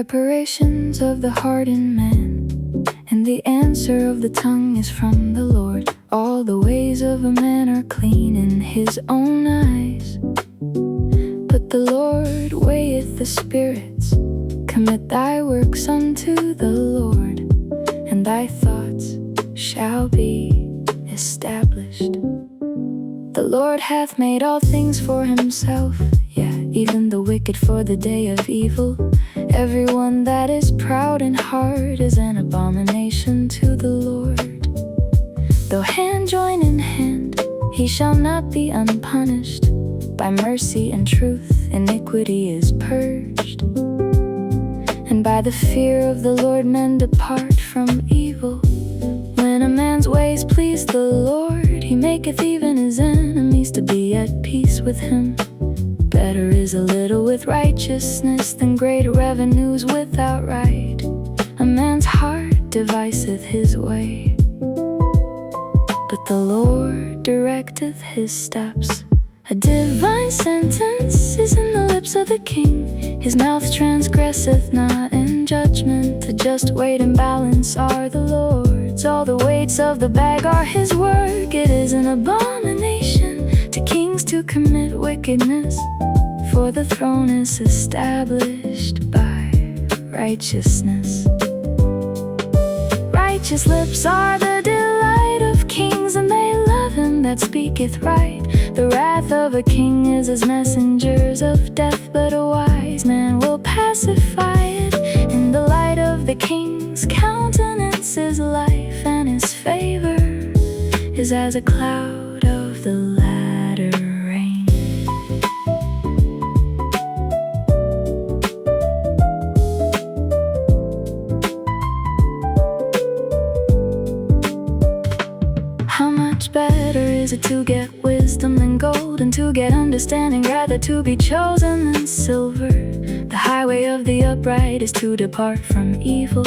preparations of the heart in man, and the answer of the tongue is from the Lord. All the ways of a man are clean in his own eyes, but the Lord weigheth the spirits. Commit thy works unto the Lord, and thy thoughts shall be established. The Lord hath made all things for himself, even the wicked for the day of evil. Everyone that is proud in heart is an abomination to the Lord. Though hand join in hand, he shall not be unpunished. By mercy and truth iniquity is purged, and by the fear of the Lord men depart from evil. When a man's ways please the Lord, he maketh even his enemies to be at peace with him. Better is a little with righteousness than great revenues without right. A man's heart deviseth his way, but the Lord directeth his steps. A divine sentence is in the lips of the king. His mouth transgresseth not in judgment. The just weight and balance are the Lord's. All the weights of the bag are his work. It is an abomination to kings to commit wickedness, for the throne is established by righteousness. Righteous lips are the delight of kings, and they love him that speaketh right. The wrath of a king is as messengers of death, but a wise man will pacify it. In the light of the king's countenance is life, and his favor is as a cloud of the latter rain. How much better is it to get wisdom than gold, and to get understanding rather to be chosen than silver? The highway of the upright is to depart from evil.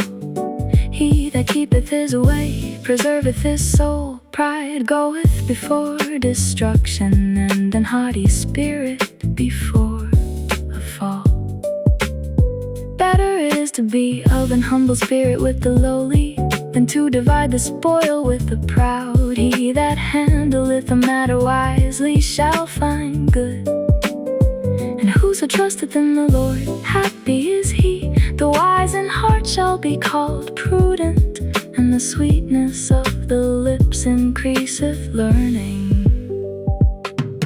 He that keepeth his way preserveth his soul. Pride goeth before destruction, and an haughty spirit before a fall. Better it is to be of an humble spirit with the lowly, than to divide the spoil with the proud. He that handleth a matter wisely shall find good, and whoso trusteth in the Lord, happy is he. The wise in heart shall be called prudent, and the sweetness of the lips increaseth learning.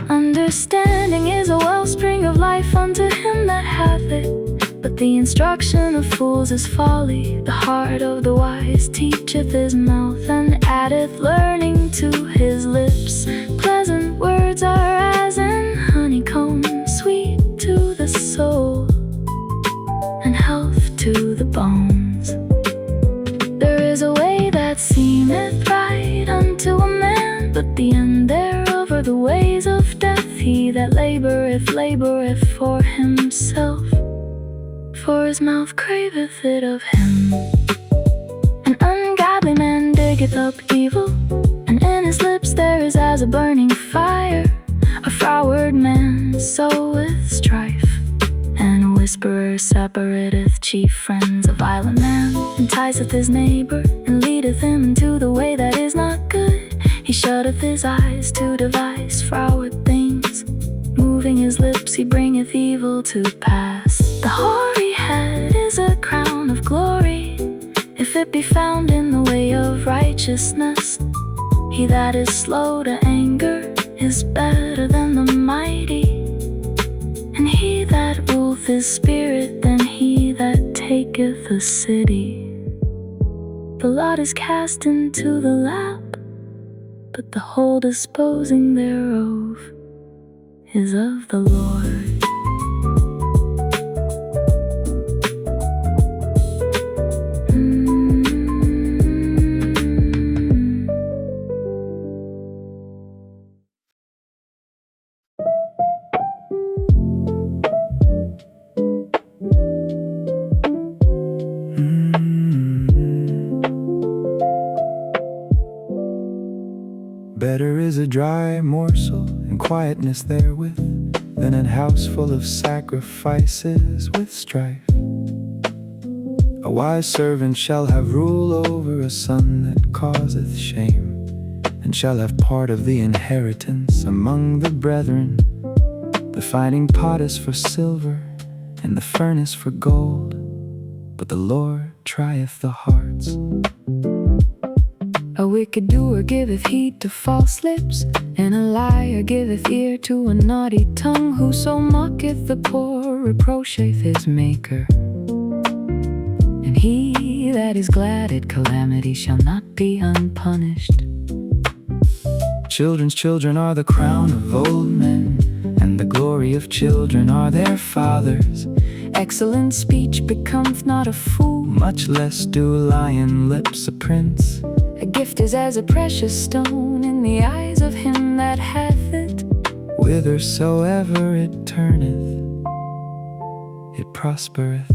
Understanding is a wellspring of life unto him that hath it, but the instruction of fools is folly. The heart of the wise teacheth his mouth, and addeth learning to his lips. Pleasant words are as an honeycomb, sweet to the soul, and health to the bones. There is a way that seemeth right unto a man, but the end thereof are the ways of death. He that laboureth for himself, for his mouth craveth it of him. An ungodly man diggeth up evil, and in his lips there is as a burning fire. A froward man soweth strife, and a whisperer separateth chief friends. A violent man enticeth his neighbor, and leadeth him into the way that is not good. He shutteth his eyes to devise froward things. Moving his lips he bringeth evil to pass. The hoary head is a crown of glory, if it be found in the way of righteousness. He that is slow to anger is better than the mighty, and he that ruleth his spirit than he that taketh a city. The lot is cast into the lap, but the whole disposing thereof is of the Lord. Better is a dry morsel and quietness therewith, than an house full of sacrifices with strife. wise servant shall have rule over a son that causeth shame, and shall have part of the inheritance among the brethren. The fighting pot is for silver, and the furnace for gold, but the Lord trieth the hearts. A wicked doer giveth heed to false lips, and a liar giveth ear to a naughty tongue. Whoso mocketh the poor reproacheth his maker, and he that is glad at calamity shall not be unpunished. Children's children are the crown of old men, and the glory of children are their fathers. Excellent speech becometh not a fool, Much less do lion lips a prince. a gift is as a precious stone in the eyes of him that hath it. Whithersoever it turneth, it prospereth.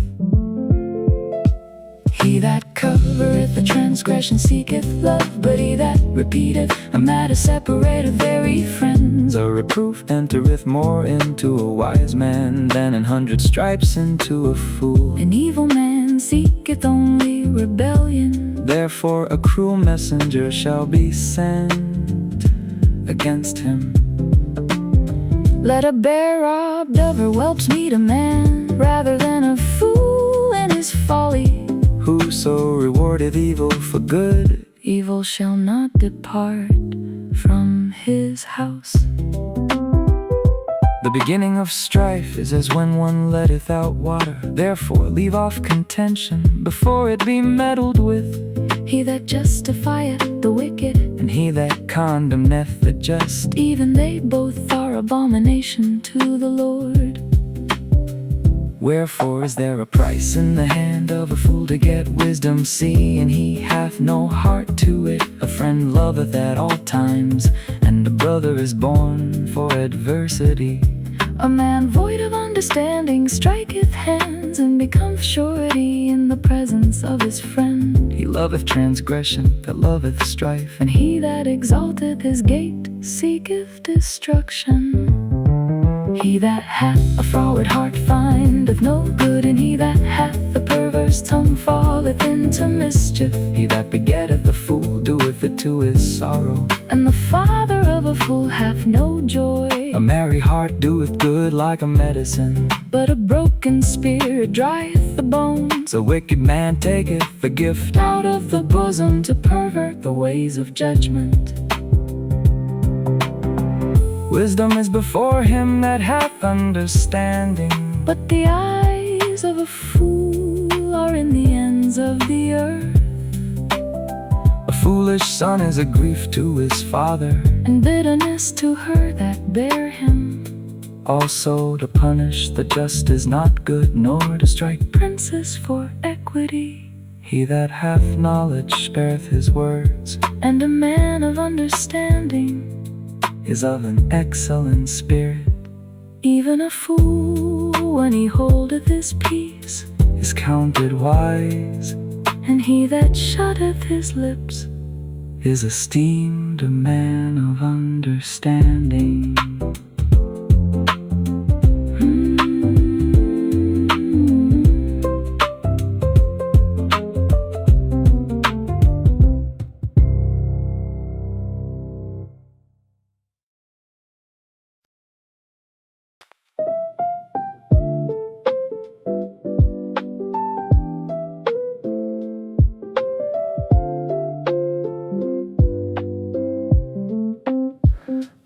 He that covereth a transgression seeketh love, but he that repeateth a matter separateth very friends. A reproof entereth more into a wise man than 100 stripes into a fool. An evil man seeketh only rebellion, Therefore a cruel messenger shall be sent against him. let a bear robbed of her whelps meet a man, rather than a fool in his folly. Whoso rewardeth evil for good, Evil shall not depart from his house. the beginning of strife is as when one letteth out water. Therefore leave off contention before it be meddled with, He that justifieth the wicked, and he that condemneth the just. even they both are abomination to the Lord. Wherefore is there a price in the hand of a fool to get wisdom? See, and he hath no heart to it. A friend loveth at all times, and a brother is born for adversity. A man void of understanding striketh hands, and becometh surety in the presence of his friend. He loveth transgression that loveth strife, And he that exalteth his gate seeketh destruction. He that hath a froward heart findeth no good, and he that hath a perverse tongue falleth into mischief. he that begetteth a fool doeth it to his sorrow. And the father of a fool hath no joy. A merry heart doeth good like a medicine, But a broken spirit drieth the bones. a wicked man taketh the gift Out of the bosom to pervert the ways of judgment. Wisdom is before him that hath understanding, But the eyes of a fool are in the ends of the earth. a foolish son is a grief to his father, And bitterness to her that bare him. also to punish the just is not good, nor to strike Princes for equity. he that hath knowledge spareth his words, And a man of understanding, is of an excellent spirit. even a fool when he holdeth his peace. Is counted wise, And he that shutteth his lips is esteemed a man of understanding.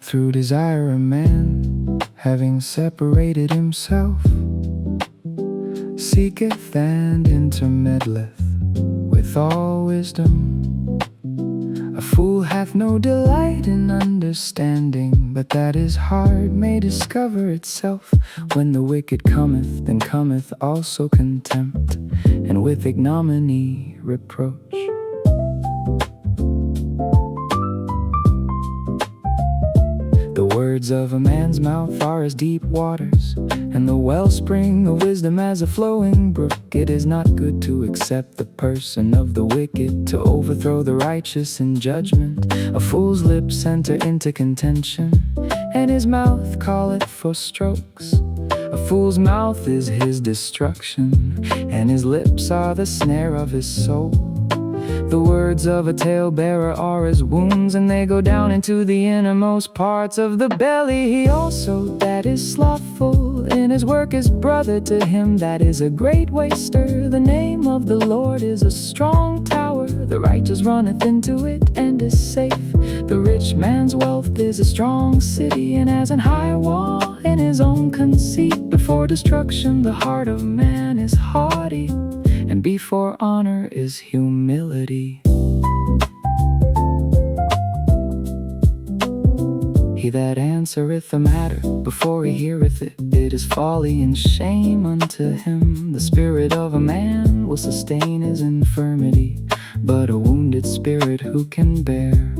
Through desire a man, having separated himself, seeketh and intermeddleth with all wisdom. A fool hath no delight in understanding, but that his heart may discover itself. When the wicked cometh, then cometh also contempt, and with ignominy reproach. The words of a man's mouth are as deep waters, and the wellspring of wisdom as a flowing brook. It is not good to accept the person of the wicked, to overthrow the righteous in judgment. A fool's lips enter into contention, and his mouth calleth for strokes. A fool's mouth is his destruction, and his lips are the snare of his soul. The words of a talebearer are as wounds, and they go down into the innermost parts of the belly. He also that is slothful in his work is brother to him that is a great waster. The name of the Lord is a strong tower, the righteous runneth into it and is safe. The rich man's wealth is a strong city, and has an high wall in his own conceit. Before destruction the heart of man is haughty, and before honor is humility. He that answereth a matter before he heareth it, it is folly and shame unto him. The spirit of a man will sustain his infirmity, but a wounded spirit who can bear?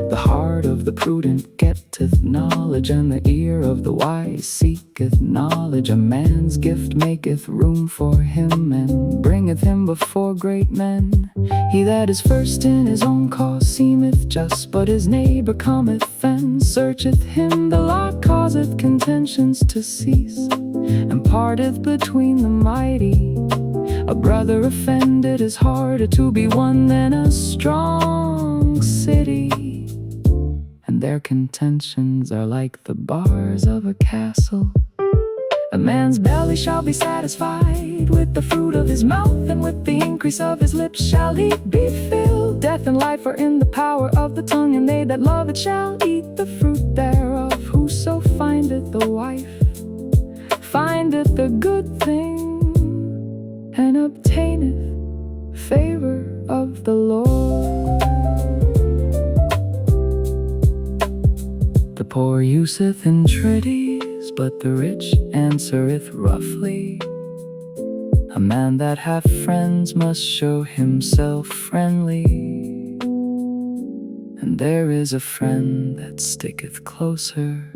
The heart of the prudent getteth knowledge, and the ear of the wise seeketh knowledge. A man's gift maketh room for him, and bringeth him before great men. He that is first in his own cause seemeth just, but his neighbor cometh and searcheth him. The law causeth contentions to cease, and parteth between the mighty. A brother offended is harder to be won than a strong city, and their contentions are like the bars of a castle. A man's belly shall be satisfied with the fruit of his mouth, and with the increase of his lips shall he be filled. Death and life are in the power of the tongue, and they that love it shall eat the fruit thereof. Whoso findeth a wife findeth a good thing, and obtaineth favor of the Lord. The poor useth entreaties, but the rich answereth roughly. A man that hath friends must show himself friendly, and there is a friend that sticketh closer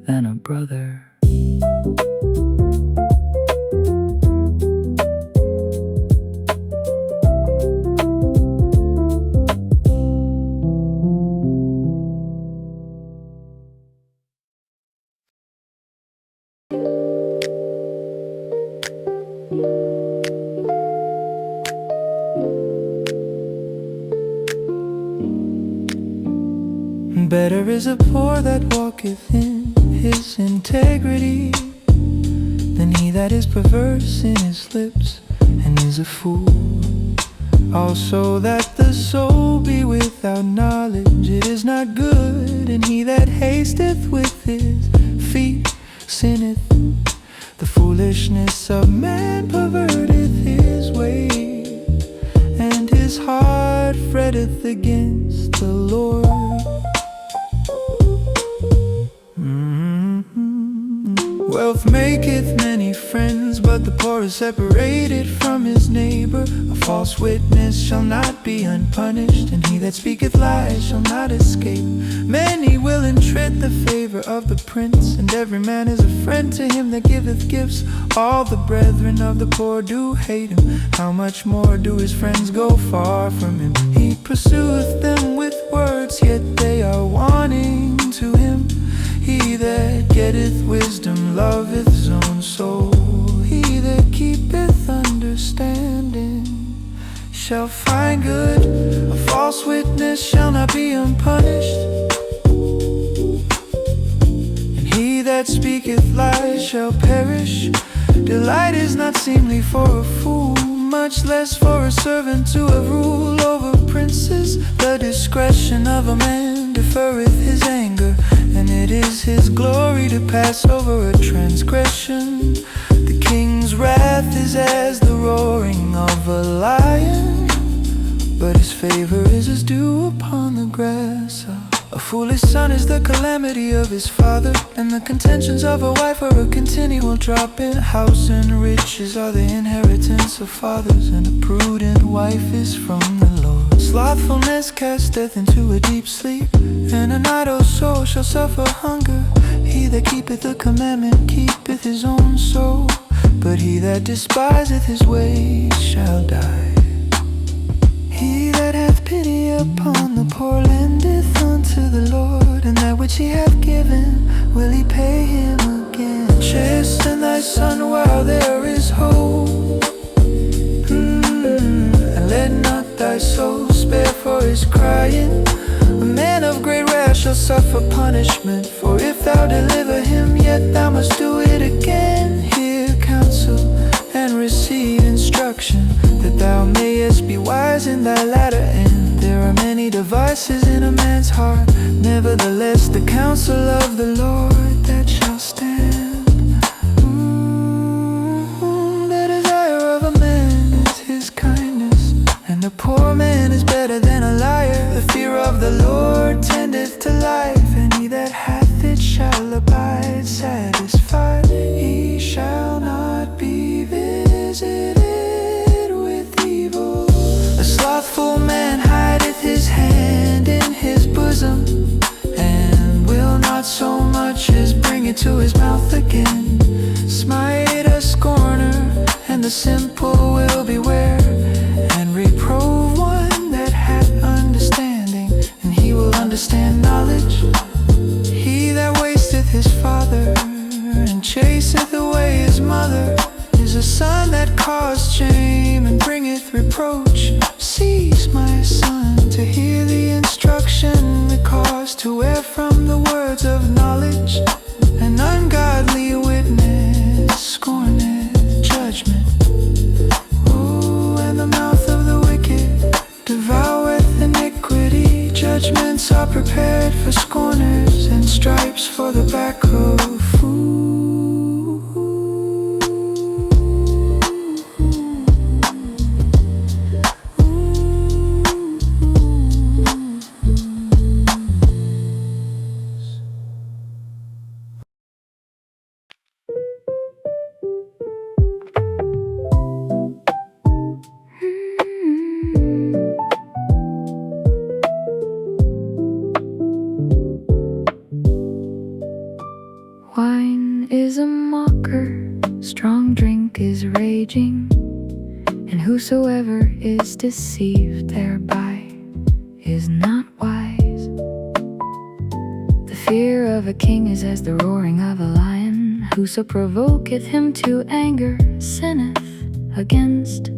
than a brother. Better is a poor that walketh in his integrity, than he that is perverse in his lips and is a fool. Also that the soul be without knowledge, it is not good, and he that hasteth with his feet sinneth. The foolishness of man perverteth his way, and his heart fretteth against the Lord. Wealth maketh many friends, but the poor is separated from his neighbor. A false witness shall not be unpunished, and he that speaketh lies shall not escape. Many will entreat the favor of the prince, and every man is a friend to him that giveth gifts. All the brethren of the poor do hate him. How much more do his friends go far from him? He pursueth them with words, yet they are wanting to him. He that getteth wisdom loveth his own soul. He that keepeth understanding shall find good. A false witness shall not be unpunished, and he that speaketh lies shall perish. Delight is not seemly for a fool, much less for a servant to have rule over princes. The discretion of a man deferreth his anger, and it is his glory to pass over a transgression. The king's wrath is as the roaring of a lion, but his favor is as dew upon the grass. A foolish son is the calamity of his father, and the contentions of a wife are a continual drop in. House and riches are the inheritance of fathers, and a prudent wife is from the Lord. Slothfulness casteth into a deep sleep, and an idle soul shall suffer hunger. He that keepeth the commandment keepeth his own soul, but he that despiseth his ways shall die. He that hath pity upon the poor lendeth unto the Lord, and that which he hath given will he pay him again. thy son while there is hope. And let not thy soul spare for his crying. A man of great wrath shall suffer punishment, for if thou deliver him, yet thou must do it again. Hear counsel and receive instruction, that thou mayest be wise in thy latter end. There are many devices in a man's heart, nevertheless the counsel of the Lord that shall stand. The desire of a man is his kindness, and the poor man is better than a liar. The fear of the Lord tendeth to life, and he that hath it shall abide satisfied. He shall not be visited with evil. A slothful man hideth his hand in his bosom, and will not so much as bring it to his mouth again. Smite a scorner, and the simple will beware, and reprove one that hath understanding, and he will understand knowledge. He that wasteth his father, and chaseth away his mother, is a son that caused shame, and bringeth reproach. Cease, my son, to hear the instruction, because to err from the words of knowledge. An ungodly witness scorneth judgment. Oh, and the mouth of the wicked devoureth iniquity. Judgments are prepared for scorners, and stripes for the back of fools. Wine is a mocker, strong drink is raging, and whosoever is deceived thereby is not wise. The fear of a king is as the roaring of a lion. Whoso provoketh him to anger sinneth against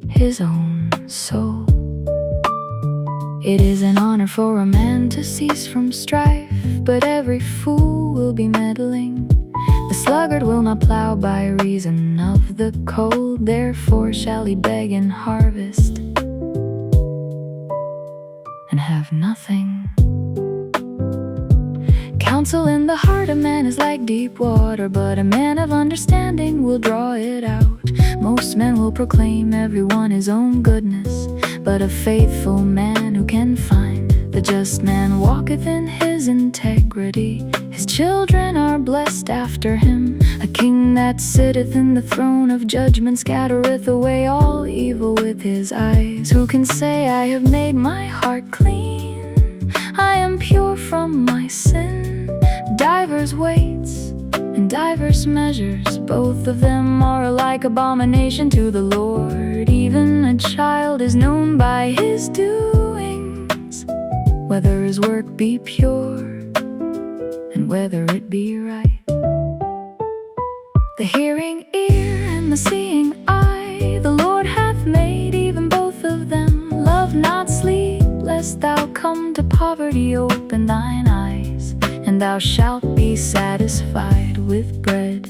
his own soul. It is an honor for a man to cease from strife, but every fool will be meddling. The sluggard will not plow by reason of the cold, therefore shall he beg in harvest and have nothing. Counsel in the heart of man is like deep water, but a man of understanding will draw it out. Most men will proclaim everyone his own goodness, but a faithful man who can find? The just man walketh in his integrity, his children are blessed after him. A king that sitteth in the throne of judgment scattereth away all evil with his eyes. Who can say, I have made my heart clean, I am pure from my sin? Divers weights and divers measures, both of them are alike abomination to the Lord. Even a child is known by his doings, whether his work be pure and whether it be right. The hearing ear and the seeing eye, the Lord hath made even both of them. Love not sleep, lest thou come to poverty. Open thine eyes, and thou shalt be satisfied with bread.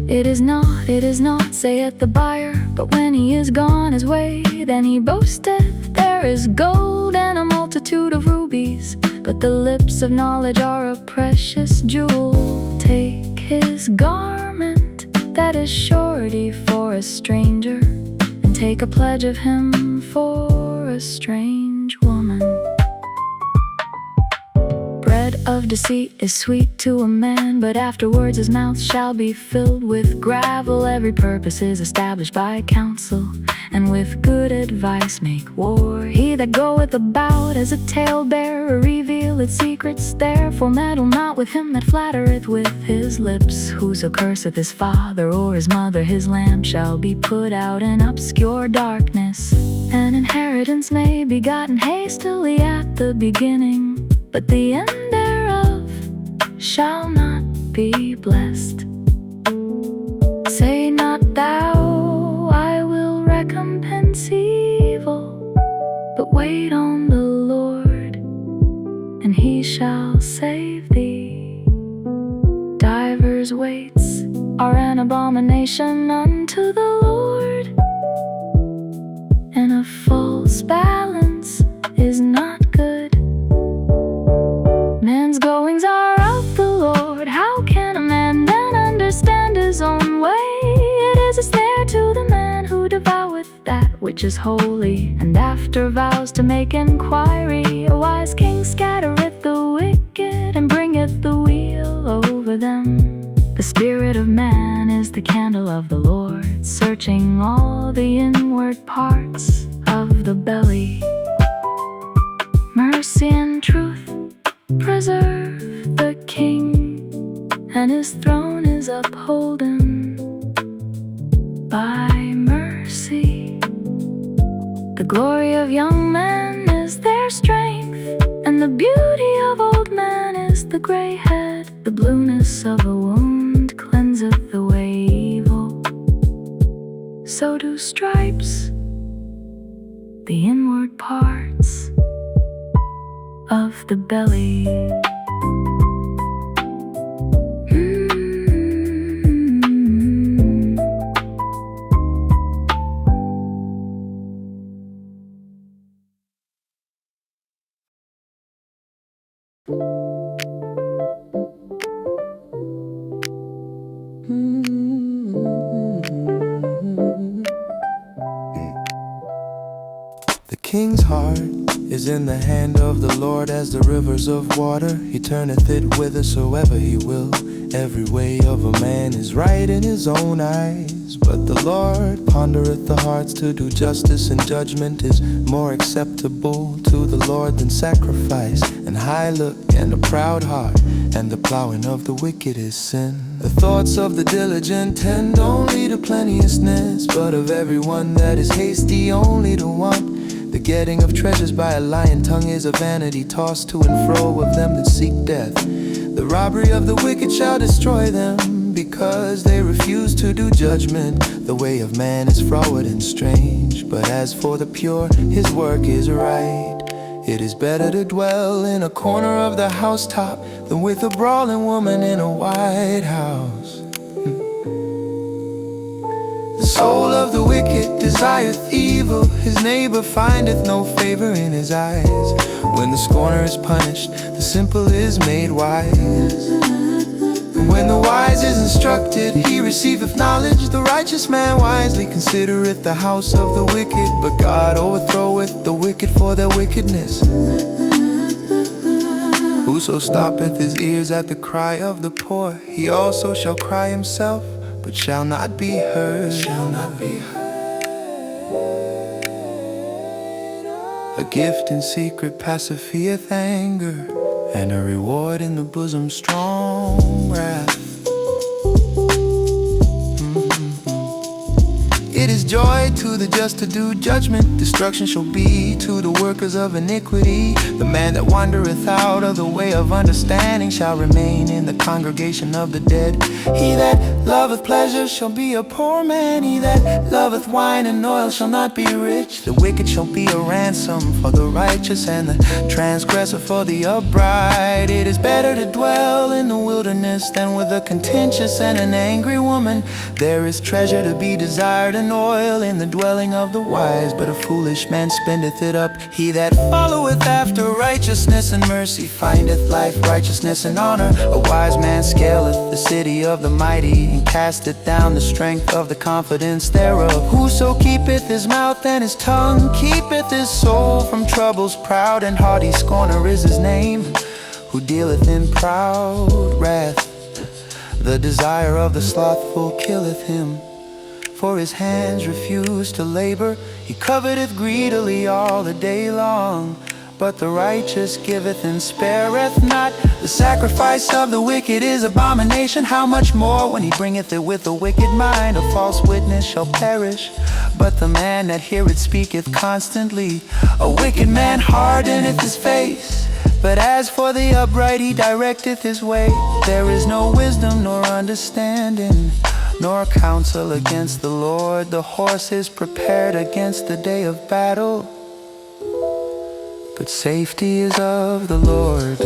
It is not, saith the buyer, but when he is gone his way, then he boasteth, there is gold and a multitude of rubies, but the lips of knowledge are a precious jewel. Take his garment that is surety for a stranger, and take a pledge of him for a strange woman. Bread of deceit is sweet to a man, but afterwards his mouth shall be filled with gravel. Every purpose is established by counsel, and with good advice make war. He that goeth about as a talebearer revealeth secrets, therefore meddle not with him that flattereth with his lips. Whoso curseth his father or his mother, his lamp shall be put out in obscure darkness. An inheritance may be gotten hastily at the beginning, but the end thereof shall not be blessed. Say not thou, I will recompense evil, but wait on the Lord, and he shall save thee. Divers weights are an abomination unto the Lord, and a false balance is not good. Man's goings are of the Lord, how can a man then understand his own way? It is a snare to the man who devoureth that which is holy, and after vows to make inquiry. A wise king scattereth the wicked, and bringeth the wheel over them. The spirit of man is the candle of the Lord, searching all the inward parts of the belly. Mercy and truth preserve the king, and his throne is upholden by mercy. The glory of young men is their strength, and the beauty of old men is the gray head. The blueness of a wound cleanseth away evil, so do stripes the inward parts of the belly. The king's heart is in the hand of the Lord as the rivers of water. He turneth it whithersoever he will. Every way of a man is right in his own eyes, but the Lord pondereth the hearts. To do justice and judgment is more acceptable to the Lord than sacrifice, and high look and a proud heart, and the plowing of the wicked is sin. The thoughts of the diligent tend only to plenteousness, but of everyone that is hasty only to want. The getting of treasures by a lying tongue is a vanity, tossed to and fro of them that seek death. The robbery of the wicked shall destroy them, because they refuse to do judgment. The way of man is froward and strange, but as for the pure, his work is right. It is better to dwell in a corner of the housetop than with a brawling woman in a white house. The soul of the wicked desireth evil, his neighbor findeth no favor in his eyes. When the scorner is punished, the simple is made wise. And when the wise is instructed, he receiveth knowledge. The righteous man wisely considereth the house of the wicked, but God overthroweth the wicked for their wickedness. Whoso stoppeth his ears at the cry of the poor, he also shall cry himself, but shall not be heard. A gift in secret pacifieth anger, and a reward in the bosom strong wrath. It is joy to the just to do judgment. Destruction shall be to the workers of iniquity. The man that wandereth out of the way of understanding shall remain in the congregation of the dead. He that loveth pleasure shall be a poor man. He that loveth wine and oil shall not be rich. The wicked shall be a ransom for the righteous, and the transgressor for the upright. It is better to dwell in the wilderness than with a contentious and an angry woman. There is treasure to be desired and oil in the dwelling of the wise, but a foolish man spendeth it up. He that followeth after righteousness and mercy findeth life, righteousness, and honor. A wise man scaleth the city of the mighty, and casteth down the strength of the confidence thereof. Whoso keepeth his mouth and his tongue keepeth his soul from troubles. Proud and haughty scorner is his name, who dealeth in proud wrath. The desire of the slothful killeth him, for his hands refuse to labor. He coveteth greedily all the day long, but the righteous giveth and spareth not. The sacrifice of the wicked is abomination. How much more when he bringeth it with a wicked mind? A false witness shall perish, but the man that heareth speaketh constantly. A wicked man hardeneth his face, but as for the upright he directeth his way. There is no wisdom nor understanding, nor counsel against the Lord. The horse is prepared against the day of battle, but safety is of the Lord.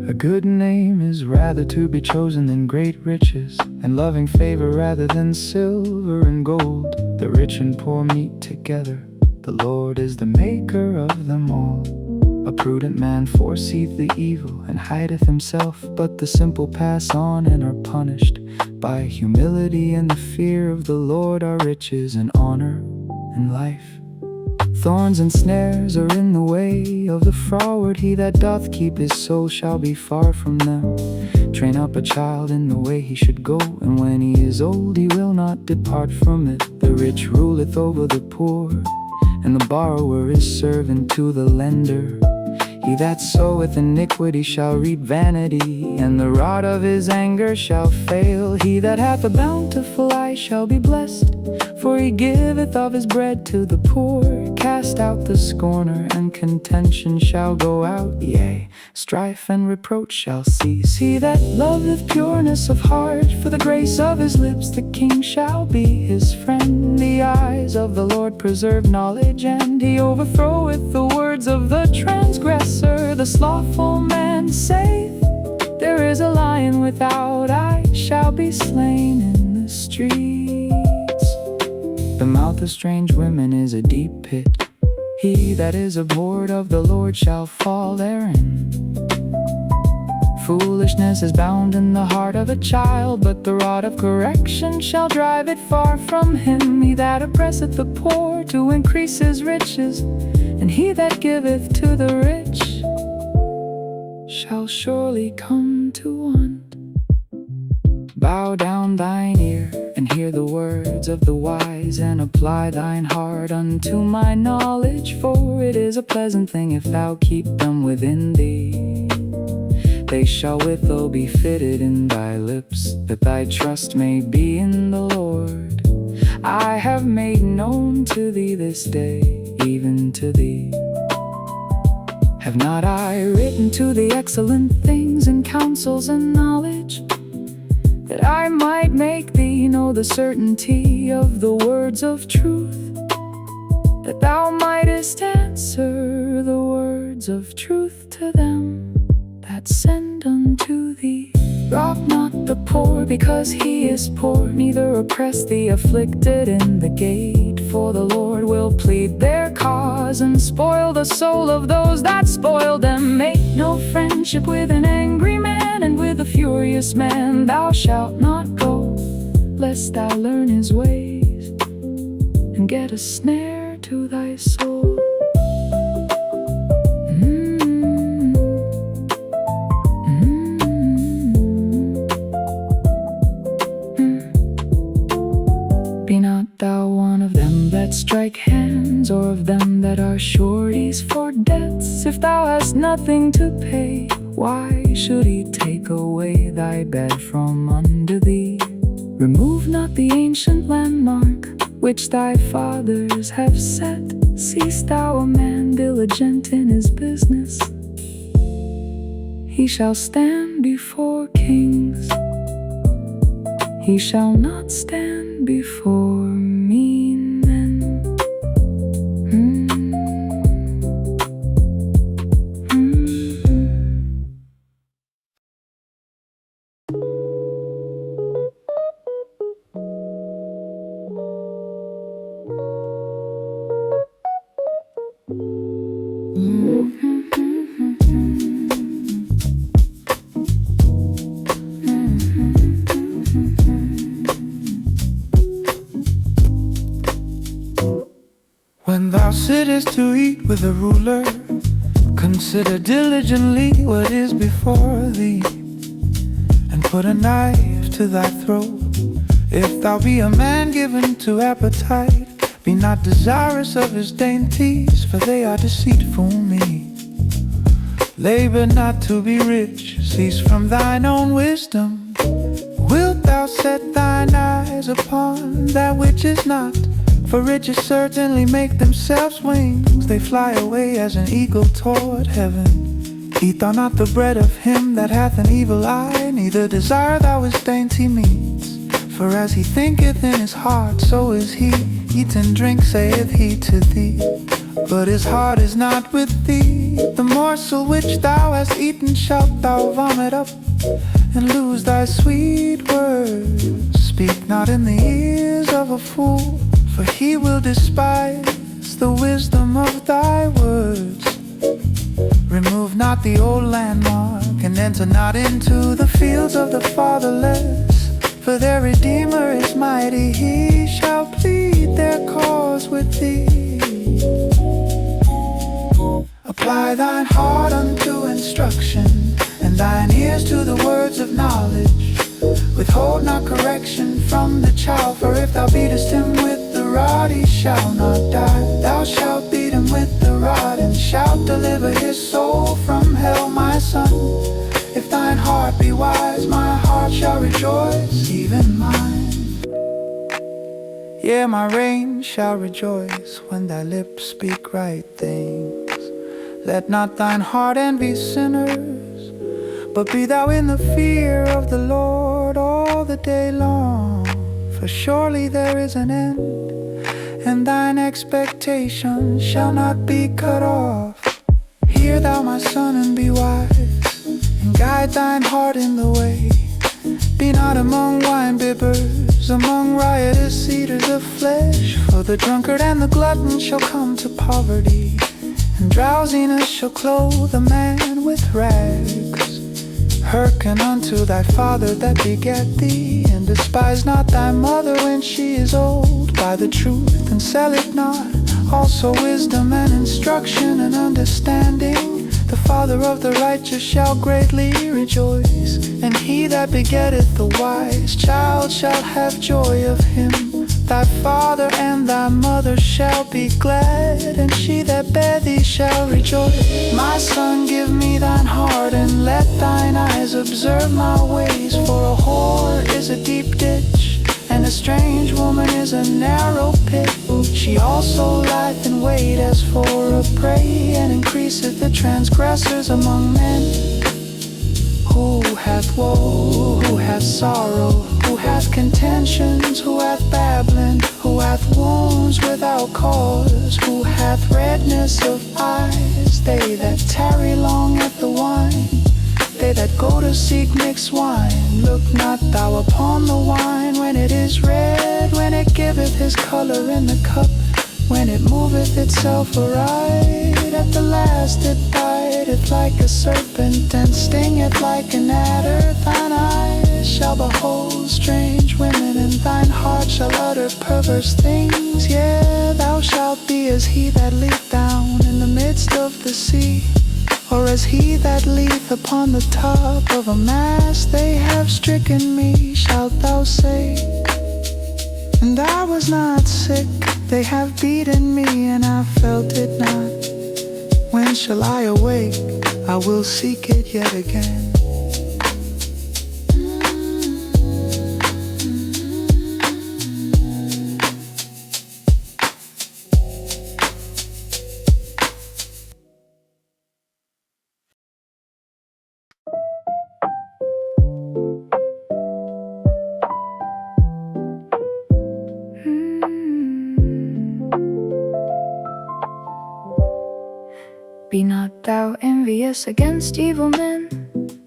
A good name is rather to be chosen than great riches, and loving favor rather than silver and gold. The rich and poor meet together, the Lord is the maker of them all. A prudent man foreseeth the evil, and hideth himself, but the simple pass on and are punished. By humility and the fear of the Lord are riches and honor and life. Thorns and snares are in the way of the froward. He that doth keep his soul shall be far from them. Train up a child in the way he should go, and when he is old he will not depart from it. The rich ruleth over the poor, and the borrower is servant to the lender. He that soweth iniquity shall reap vanity, and the rod of his anger shall fail. He that hath a bountiful eye shall be blessed, for he giveth of his bread to the poor. Cast out the scorner, and contention shall go out, yea, strife and reproach shall cease. He that loveth pureness of heart, for the grace of his lips the king shall be his friend. The eyes of the Lord preserve knowledge, and he overthroweth the words of the transgressor. The slothful man saith, there is a lion without, I shall be slain in the streets. The mouth of strange women is a deep pit, he that is abhorred of the Lord shall fall therein. Foolishness is bound in the heart of a child, but the rod of correction shall drive it far from him. He that oppresseth the poor to increase his riches, and he that giveth to the rich shall surely come to want. Bow down thine ear, and hear the words of the wise, and apply thine heart unto my knowledge, for it is a pleasant thing if thou keep them within thee. They shall withal be fitted in thy lips, that thy trust may be in the Lord. I have made known to thee this day, even to thee. Have not I written to thee excellent things and counsels and knowledge, that I might make thee know the certainty of the words of truth, that thou mightest answer the words of truth to them that send unto thee. Rob not the poor because he is poor, neither oppress the afflicted in the gate. For the Lord will plead their cause, and spoil the soul of those that spoil them. Make no friendship with an angry man, and with a furious man thou shalt not go, lest thou learn his ways, and get a snare to thy soul. Be not thou one of them that strike hands, or of them that are sureties for debts. If thou hast nothing to pay, why should he take away thy bed from under thee? Remove not the ancient landmark, which thy fathers have set. Seest thou a man diligent in his business? He shall stand before kings, he shall not stand before mean men. When thou sittest to eat with a ruler, consider diligently what is before thee. put a knife to thy throat. If thou be a man given to appetite, be not desirous of his dainties, for they are deceitful meat. Labor not to be rich, cease from thine own wisdom. Wilt thou set thine eyes upon that which is not? For riches certainly make themselves wings, they fly away as an eagle toward heaven. Eat thou not the bread of him that hath an evil eye, neither desire thou his dainty meats. For as he thinketh in his heart, so is he. Eat and drink, saith he to thee, but his heart is not with thee. The morsel which thou hast eaten shalt thou vomit up, and lose thy sweet words. Speak not in the ears of a fool, for he will despise the wisdom of thy words. Remove not the old landmark, and enter not into the fields of the fatherless. For their Redeemer is mighty, he shall plead their cause with thee. Apply thine heart unto instruction, and thine ears to the words of knowledge. Withhold not correction from the child, for if thou beatest him with the rod, he shall not die. Thou shalt beat him with the rod, and shalt deliver his soul from hell, my son. If thine heart be wise, my heart shall rejoice, even mine. Yeah, my reign shall rejoice when thy lips speak right things. Let not thine heart envy sinners, but be thou in the fear of the Lord all the day long. For surely there is an end, and thine expectation shall not be cut off. Hear thou, my son, and be wise, and guide thine heart in the way. Be not among wine bibbers, among riotous eaters of flesh. For the drunkard and the glutton shall come to poverty, and drowsiness shall clothe a man with rags. Hearken unto thy father that begat thee, and despise not thy mother when she is old. Buy the truth and sell it not, also wisdom and instruction and understanding. The father of the righteous shall greatly rejoice, and he that begetteth the wise child shall have joy of him. Thy father and thy mother shall be glad, and she that bare thee shall rejoice. My son, give me thine heart, and let thine eyes observe my ways. For a whore is a deep ditch, and a strange woman is a narrow pit. She also lieth in wait as for a prey, and increaseth the transgressors among men. Who hath woe, who hath sorrow, who hath contentions, who hath babbling, who hath wounds without cause, who hath redness of eyes? They that tarry long at the wine, they that go to seek mixed wine. Look not thou upon the wine when it is red, when it giveth his color in the cup, when it moveth itself aright. At the last it biteth like a serpent, and stingeth like an adder. Thine eyes shall behold strange women, and thine heart shall utter perverse things. Yea, thou shalt be as he that leaped down in the midst of the sea, or as he that leapeth upon the top of a mast. They have stricken me, shalt thou say, and I was not sick. They have beaten me, and I felt it not. When shall I awake? I will seek it yet again. Be not thou envious against evil men,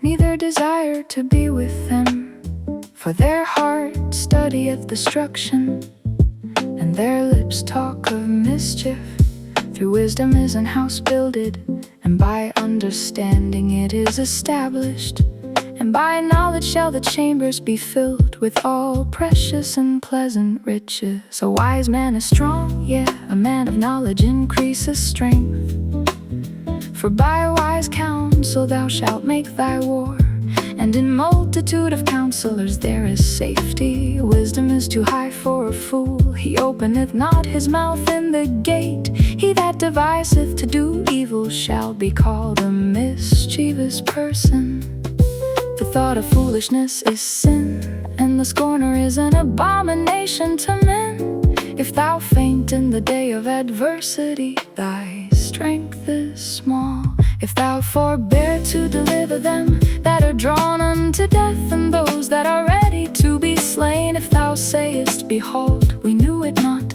neither desire to be with them. For their heart studieth destruction, and their lips talk of mischief. Through wisdom is an house builded, and by understanding it is established. And by knowledge shall the chambers be filled with all precious and pleasant riches. A wise man is strong, yeah, a man of knowledge increases strength. For by wise counsel thou shalt make thy war, and in multitude of counselors there is safety. Wisdom is too high for a fool, he openeth not his mouth in the gate. He that deviseth to do evil shall be called a mischievous person. The thought of foolishness is sin, and the scorner is an abomination to men. If thou faint in the day of adversity, thy strength is small. If thou forbear to deliver them that are drawn unto death, and those that are ready to be slain, if thou sayest, behold, we knew it not,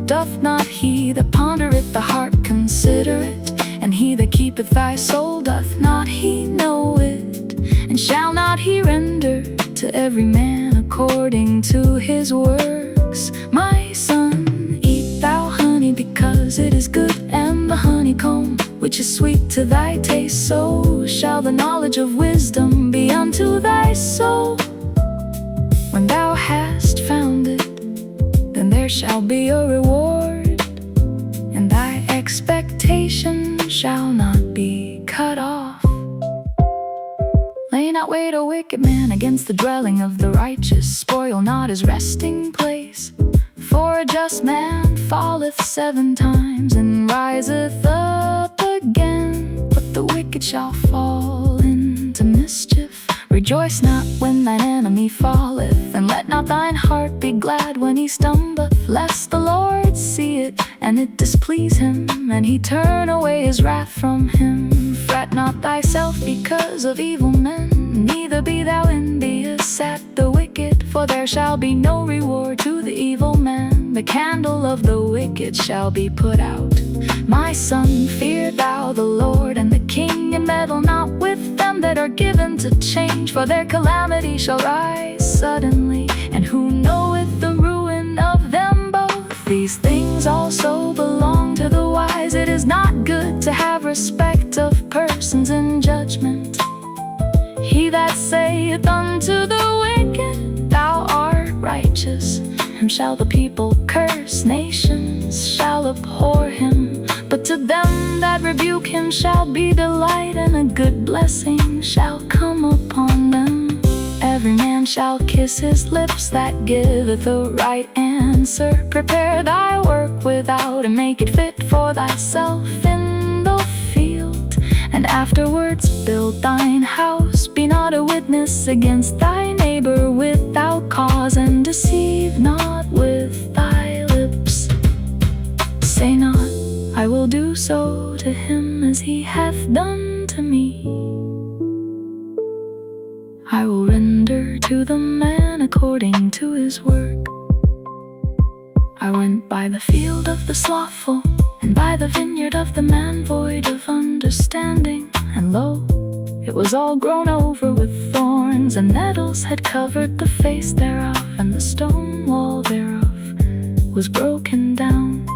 doth not he that pondereth the heart consider it? And he that keepeth thy soul, doth not he know it? And shall not he render to every man according to his works? My son, eat thou honey, because it is good, and the honeycomb, which is sweet to thy taste. So shall the knowledge of wisdom be unto thy soul. When thou hast found it, then there shall be a reward, and thy expectation shall not be cut off. Lay not wait, O wicked man, against the dwelling of the righteous. Spoil not his resting place. For a just man falleth 7 times, and riseth up again. But the wicked shall fall into mischief. Rejoice not when thine enemy falleth, and let not thine heart be glad when he stumbleth, lest the Lord see it, and it displease him, and he turn away his wrath from him. Fret not thyself because of evil men, neither be thou envious at the wicked, for there shall be no reward to the evil man. The candle of the wicked shall be put out. My son, fear thou the Lord and the king, and meddle not with them that are given to change, for their calamity shall rise suddenly, and who knoweth the ruin of them both? These things also belong to the wise. It is not good to have respect of persons in judgment. He that saith unto the wicked, thou art righteous, and shall the people curse, nations shall abhor him. But to them that rebuke him shall be delight, and a good blessing shall come upon them. Every man shall kiss his lips that giveth a right answer. Prepare thy work without, and make it fit for thyself in the field. And afterwards build thine house. Be not a witness against thy neighbor without cause, and deceive not with thy lips. Say not, I will do so to him as he hath done to me. I will render to the man according to his work. I went by the field of the slothful, and by the vineyard of the man void of understanding. And lo, it was all grown over with thorns, and nettles had covered the face thereof, and the stone wall thereof was broken down.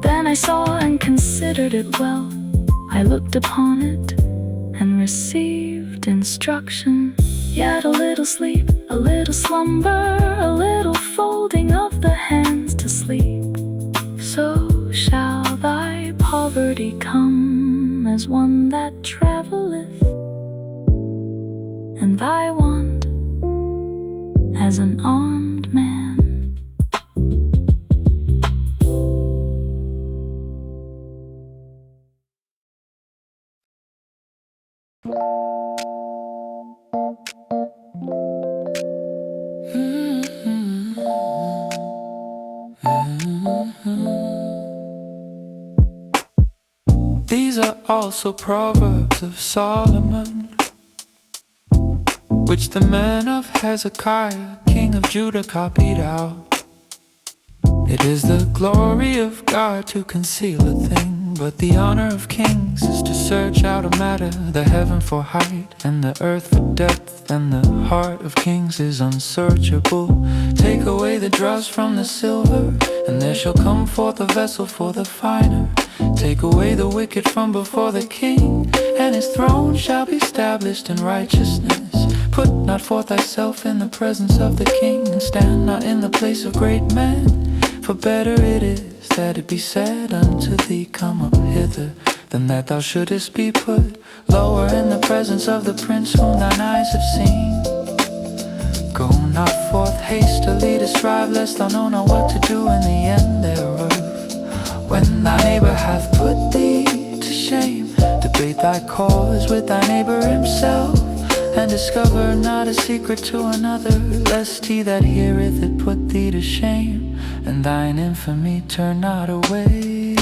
Then I saw and considered it well. I looked upon it and received instruction. Yet a little sleep, a little slumber, a little folding of the hands to sleep. So shall thy poverty come as one that travelleth, and thy want as an armed man. These are also Proverbs of Solomon, which the men of Hezekiah, king of Judah, copied out. It is the glory of God to conceal a thing, but the honor of kings is to search out a matter. The heaven for height, and the earth for depth, and the heart of kings is unsearchable. Take away the dross from the silver, and there shall come forth a vessel for the finer. Take away the wicked from before the king, and his throne shall be established in righteousness. Put not forth thyself in the presence of the king, and stand not in the place of great men. For better it is that it be said unto thee, come up hither, than that thou shouldest be put lower in the presence of the prince whom thine eyes have seen. Go not forth hastily to strive, lest thou know not what to do in the end thereof. When thy neighbor hath put thee to shame, debate thy cause with thy neighbor himself, and discover not a secret to another, lest he that heareth it put thee to shame, and thine infamy turn not away.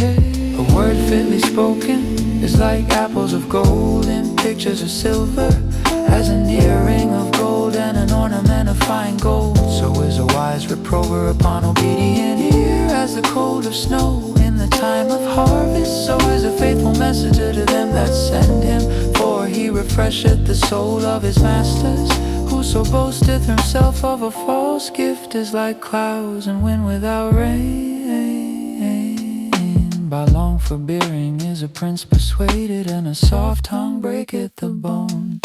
A word fitly spoken is like apples of gold in pictures of silver, as an earring of gold and an ornament of fine gold. So is a wise reprover upon obedient ear, as the cold of snow in the time of harvest. So is a faithful messenger to them that send him, for he refresheth the soul of his masters. Whoso boasteth himself of a false gift is like clouds and wind without rain. By long forbearing is a prince persuaded, and a soft tongue breaketh the bone.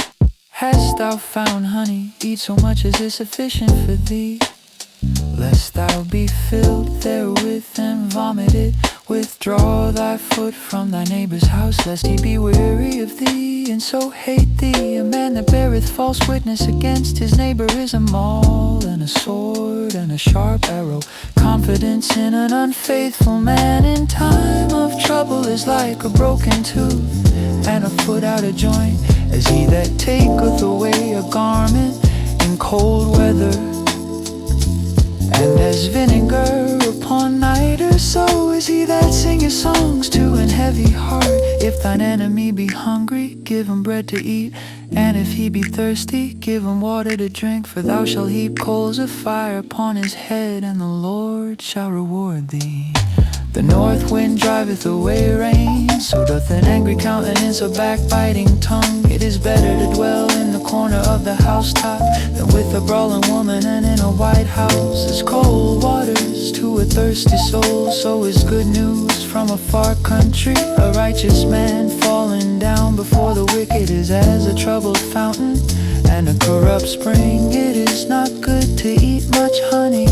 Hast thou found honey, eat so much as is sufficient for thee, lest thou be filled therewith and vomit it. Withdraw thy foot from thy neighbor's house, lest he be weary of thee, and so hate thee. A man that beareth false witness against his neighbor is a maul, and a sword, and a sharp arrow. Confidence in an unfaithful man in time of trouble is like a broken tooth, and a foot out of joint, as he that taketh away a garment in cold weather. And as vinegar upon nitre, so is he that singeth songs to an heavy heart. If thine enemy be hungry, give him bread to eat, and if he be thirsty, give him water to drink. For thou shalt heap coals of fire upon his head, and the Lord shall reward thee. The north wind driveth away rain, so doth an angry countenance a backbiting tongue. It is better to dwell in the corner of the housetop than with a brawling woman and in a white house. As cold waters to a thirsty soul, so is good news from a far country. A righteous man falling down before the wicked is as a troubled fountain and a corrupt spring. It is not good to eat much honey,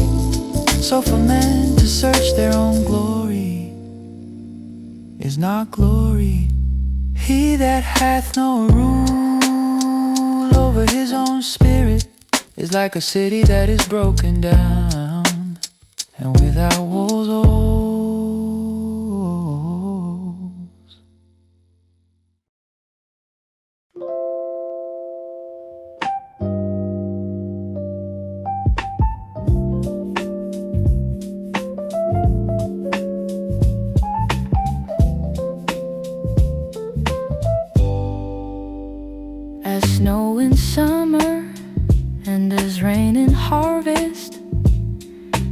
so for men to search their own glory is not glory. He that hath no rule over his own spirit is like a city that is broken down and without walls. As snow in summer and as rain in harvest,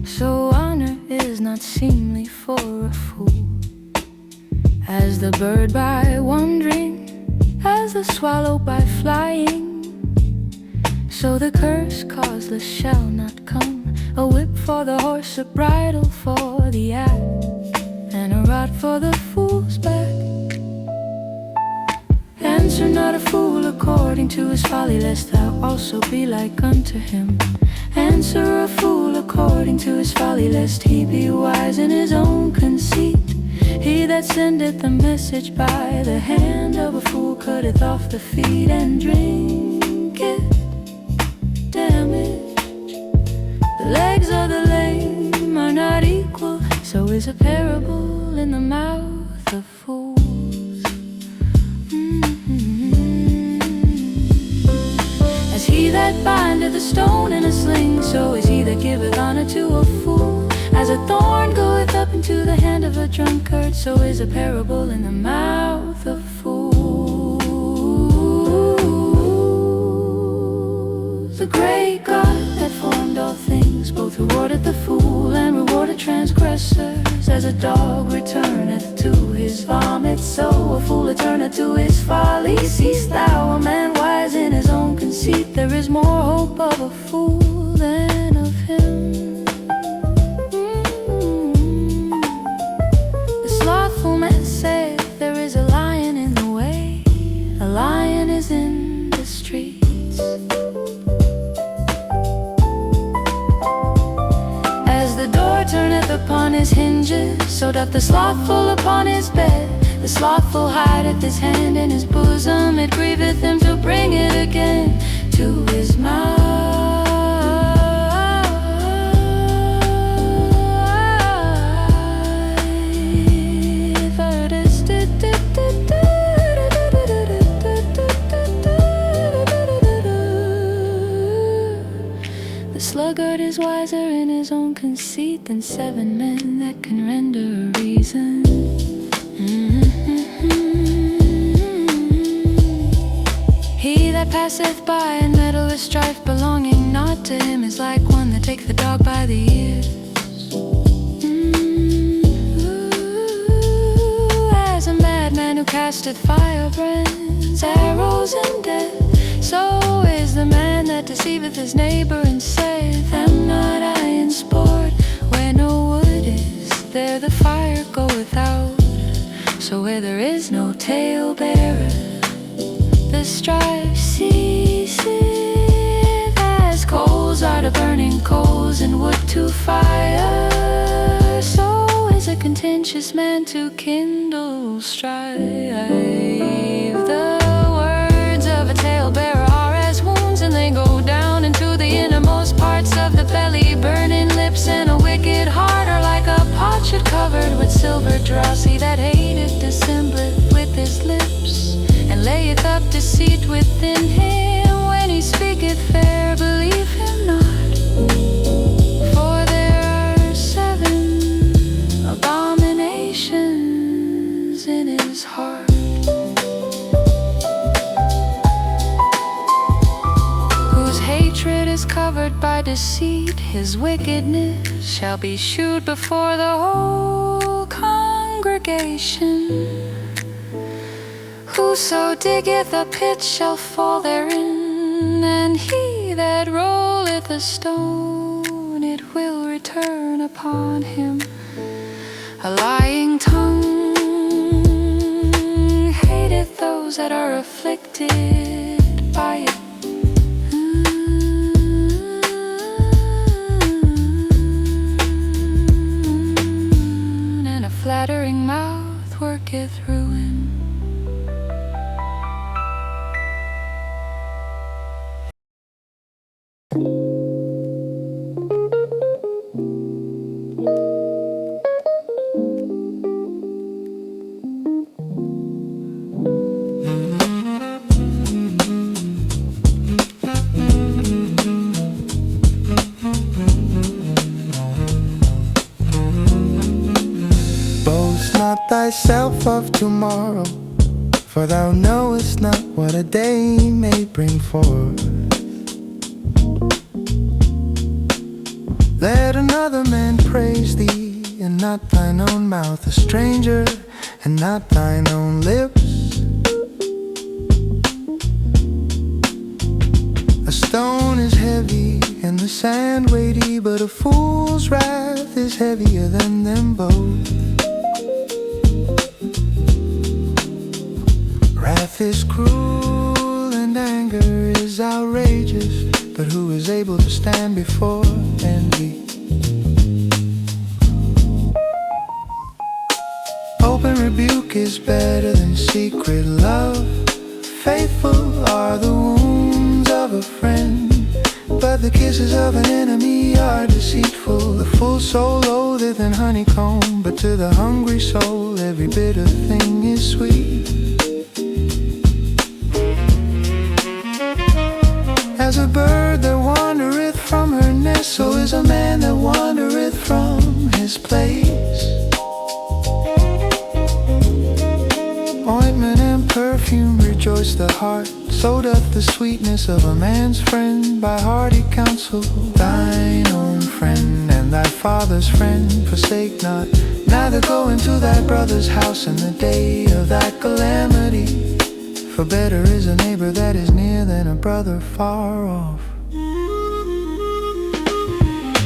so honor is not seemly for a fool. As the bird by wandering, as the swallow by flying, so the curse causeless shall not come. A whip for the horse, a bridle for the ass, and a rod for the fool's back. Answer not a fool according to his folly, lest thou also be like unto him. Answer a fool according to his folly, lest he be wise in his own conceit. He that sendeth the message by the hand of a fool cutteth off the feet and drinketh damage. The legs of the lame are not equal, so is a parable in the mouth of fools. As he that bindeth a stone in a sling, so is he that giveth honor to a fool. As a thorn goeth up into the hand of a drunkard, so is a parable in the mouth of fools. The great God that formed all things both rewardeth the fool and rewardeth transgressors. As a dog returneth to his vomit, so a fool returneth to his folly. Seest thou a man wise in his own conceit? There is more hope of a fool than of him. The slothful man saith, there is a lion in the way, a lion is in the streets. As the door turneth upon his hinges, so doth the slothful upon his bed. The slothful hideth his hand in his bosom, it grieveth him to bring it again to his mouth. The sluggard is wiser in his own conceit than 7 men that can render a reason. He that passeth by and meddle with strife belonging not to him is like one that takes the dog by the ears. As a madman who casteth firebrands, arrows and death, so is the man that deceiveth his neighbor and saith, am not I in sport? Where no wood is, there the fire goeth out. So where there is no talebearer, the strife ceaseth. As coals are to burning coals and wood to fire, so is a contentious man to kindle strife. The words of a talebearer are as wounds, and they go down into the innermost parts of the belly. Burning lips and a wicked heart are like a potsherd covered with silver dross. He that hateth dissembleth with his lips, and layeth up deceit within him. When he speaketh fair, believe him not, for there are 7 abominations in his heart. Whose hatred is covered by deceit, his wickedness shall be shewed before the whole congregation. Whoso diggeth a pit shall fall therein, and he that rolleth a stone, it will return upon him. A lying tongue hateth those that are afflicted by it. And a flattering mouth worketh ruin. Boast not thyself of tomorrow, for thou knowest not what a day may bring forth. Let another man praise thee, and not thine own mouth, a stranger, and not thine own lips. A stone is heavy, and the sand weighty, but a fool's wrath is heavier than them both. Wrath is cruel, and anger is outrageous, but who is able to stand before envy? Open rebuke is better than secret love. Faithful are the wounds of a friend, but the kisses of an enemy are deceitful. The full soul loatheth an honeycomb, but to the hungry soul every bitter thing is sweet. As a bird that wandereth from her nest, so is a man that wandereth from his place. Ointment and perfume rejoice the heart, so doth the sweetness of a man's friend. By hearty counsel thine own friend and thy father's friend forsake not. Neither go into thy brother's house in the day of thy calamity, for better is a neighbor that is near than a brother far off.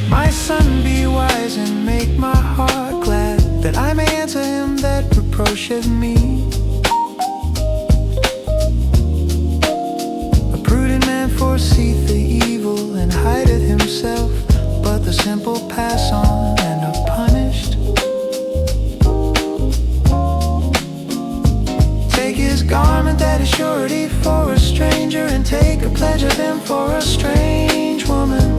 My son, be wise and make my heart glad, that I may answer him that reproacheth me. A prudent man foreseeth the evil and hideth himself, but the simple pass on and are punished. purity for a stranger, and take a pledge of them for a strange woman.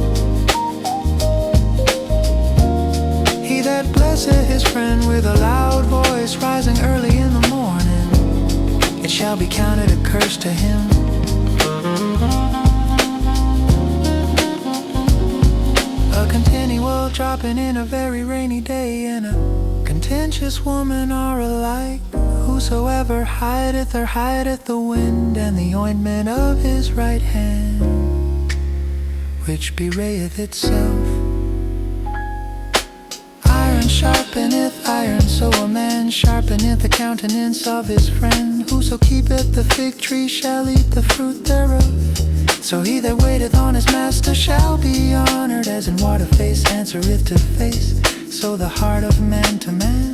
He that blesseth his friend with a loud voice, rising early in the morning, it shall be counted a curse to him. A continual dropping in a very rainy day, and a contentious woman are alike. Whosoever hideth or hideth the wind, and the ointment of his right hand, which bewrayeth itself. Iron sharpeneth iron, so a man sharpeneth the countenance of his friend. Whoso keepeth the fig tree shall eat the fruit thereof. So he that waiteth on his master shall be honored. As in water face answereth to face, so the heart of man to man.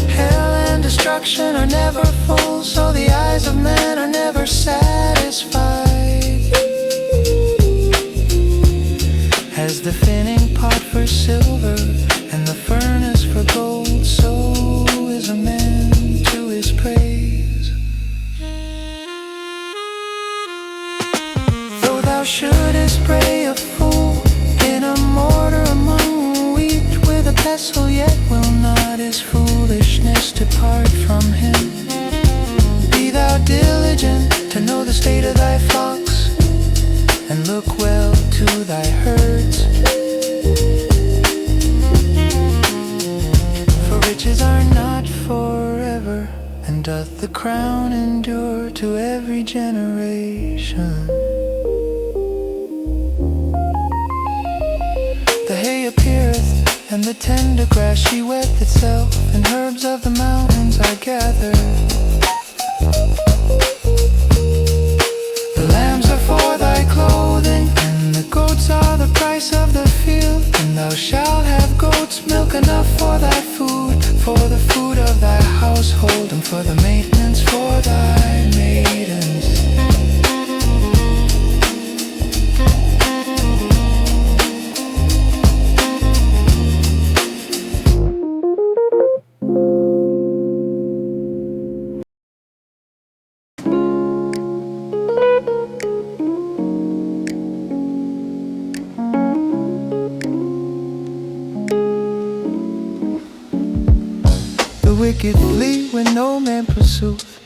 Hell and destruction are never full, so the eyes of men are never satisfied. As the finning pot for silver, and the furnace for gold, so is a man to his praise. Though thou shouldest bray a fool in a mortar among wheat with a pestle, yet will not his foolishness depart from him. Be thou diligent to know the state of thy flocks, and look well to thy herds. For riches are not forever, and doth the crown endure to every generation. The hay appeareth, and the tender grass she weth itself, and herbs of the mountains are gathered. The lambs are for thy clothing, and the goats are the price of the field. And thou shalt have goats' milk enough for thy food, for the food of thy household, and for the maintenance for thy maidens. The wicked flee when no man pursueth,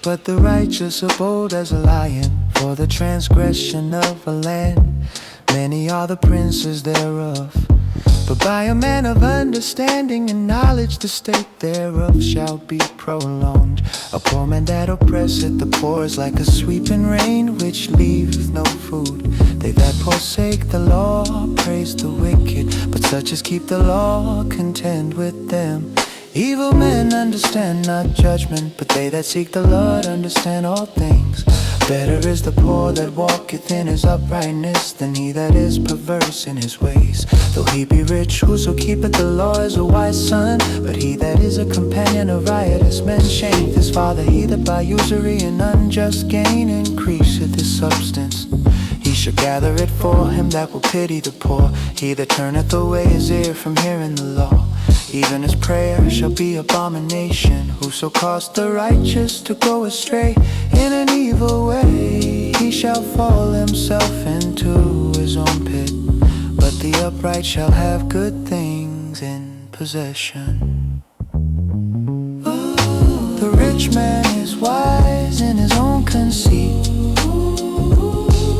but the righteous are bold as a lion. For the transgression of a land, many are the princes thereof. But by a man of understanding and knowledge, the state thereof shall be prolonged. A poor man that oppresseth the poor is like a sweeping rain, which leaveth no food. They that forsake the law praise the wicked, but such as keep the law contend with them. Evil men understand not judgment, but they that seek the Lord understand all things. Better is the poor that walketh in his uprightness, than he that is perverse in his ways. Though he be rich, whoso keepeth the law is a wise son, but he that is a companion of riotous men shameth his father. He that by usury and unjust gain increaseth his substance, he shall gather it for him that will pity the poor. He that turneth away his ear from hearing the law, even his prayer shall be abomination. Whoso caused the righteous to go astray in an evil way, he shall fall himself into his own pit. But the upright shall have good things in possession. The rich man is wise in his own conceit,